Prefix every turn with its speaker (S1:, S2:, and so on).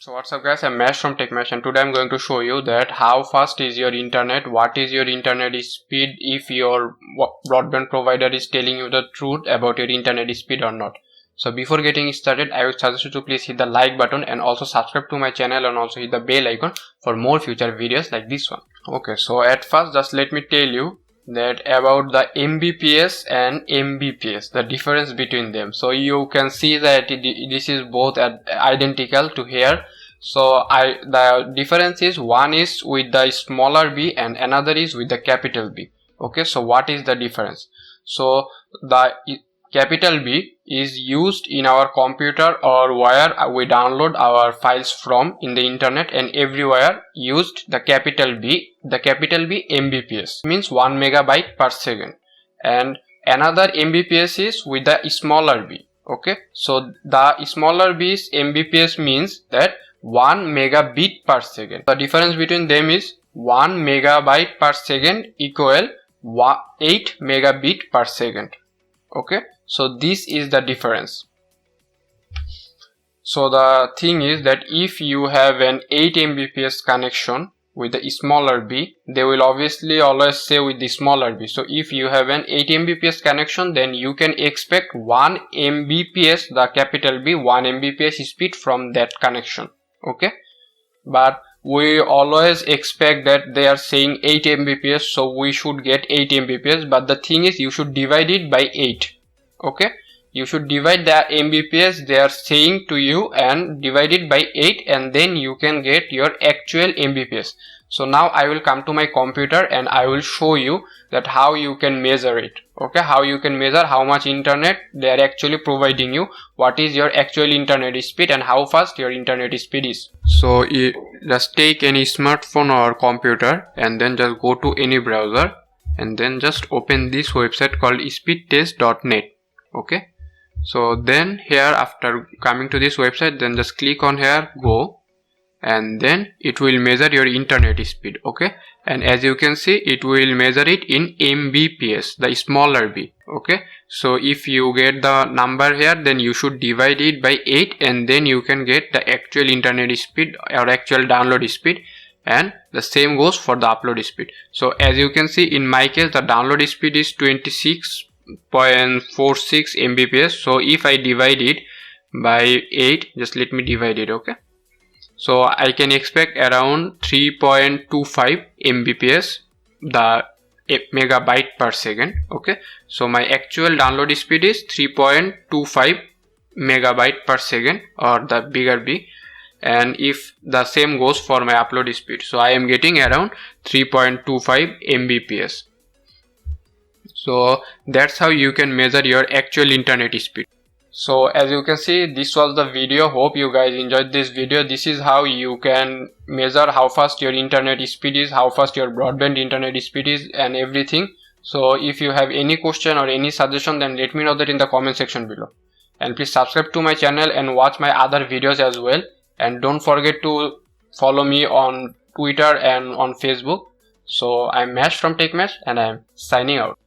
S1: So what's up guys, I'm Mesh from 𝐒𝐿𝐾, and today I'm going to show you that how fast is your internet, what is your internet speed, if your broadband provider is telling you the truth about your internet speed or not. So before getting started, I would suggest you to please hit the like button and also subscribe to my channel and also hit the bell icon for more future videos like this one. Okay, so at first just let me tell you that about the Mbps and Mbps, the difference between them. So you can see that this is both identical to here. So the difference is one is with the smaller b and another is with the capital B. Okay, so what is the difference? So the capital B is used in our computer or where we download our files from in the internet, and everywhere used the capital B Mbps means 1 megabyte per second, and another Mbps is with the smaller b. Okay, so the smaller b is Mbps means that 1 megabit per second. The difference between them is 1 megabyte per second equal 8 megabit per second. Okay, so this is the difference. So the thing is that if you have an 8 Mbps connection with the smaller b, they will obviously always say with the smaller b. So if you have an 8 Mbps connection, then you can expect 1 Mbps, the capital B, 1 Mbps speed from that connection. Okay, but we always expect that they are saying 8 Mbps, so we should get 8 Mbps, but the thing is you should divide it by 8. Okay, you should divide the Mbps they are saying to you and divide it by 8, and then you can get your actual Mbps. So now I will come to my computer and I will show you that how you can measure it. Okay, how you can measure how much internet they are actually providing you, what is your actual internet speed and how fast your internet speed is. So just take any smartphone or computer and then just go to any browser and then just open this website called speedtest.net. Okay, so then here after coming to this website, then just click on here go, and then it will measure your internet speed. Okay, and as you can see it will measure it in Mbps, the smaller b. Okay, so if you get the number here, then you should divide it by 8 and then you can get the actual internet speed or actual download speed, and the same goes for the upload speed. So as you can see in my case the download speed is 26.46 Mbps. So if I divide it by 8, just let me divide it. Okay, so I can expect around 3.25 Mbps, the megabyte per second. Okay, so my actual download speed is 3.25 megabyte per second, or the bigger b, and if the same goes for my upload speed, so I am getting around 3.25 Mbps. So that's how you can measure your actual internet speed. So as you can see, this was the video. Hope you guys enjoyed this video. This is how you can measure how fast your internet speed is, how fast your broadband internet speed is, and everything. So if you have any question or any suggestion, then let me know that in the comment section below, and please subscribe to my channel and watch my other videos as well, and don't forget to follow me on Twitter and on Facebook. So I'm Mesh from 𝐒𝐿𝐾, and I'm signing out.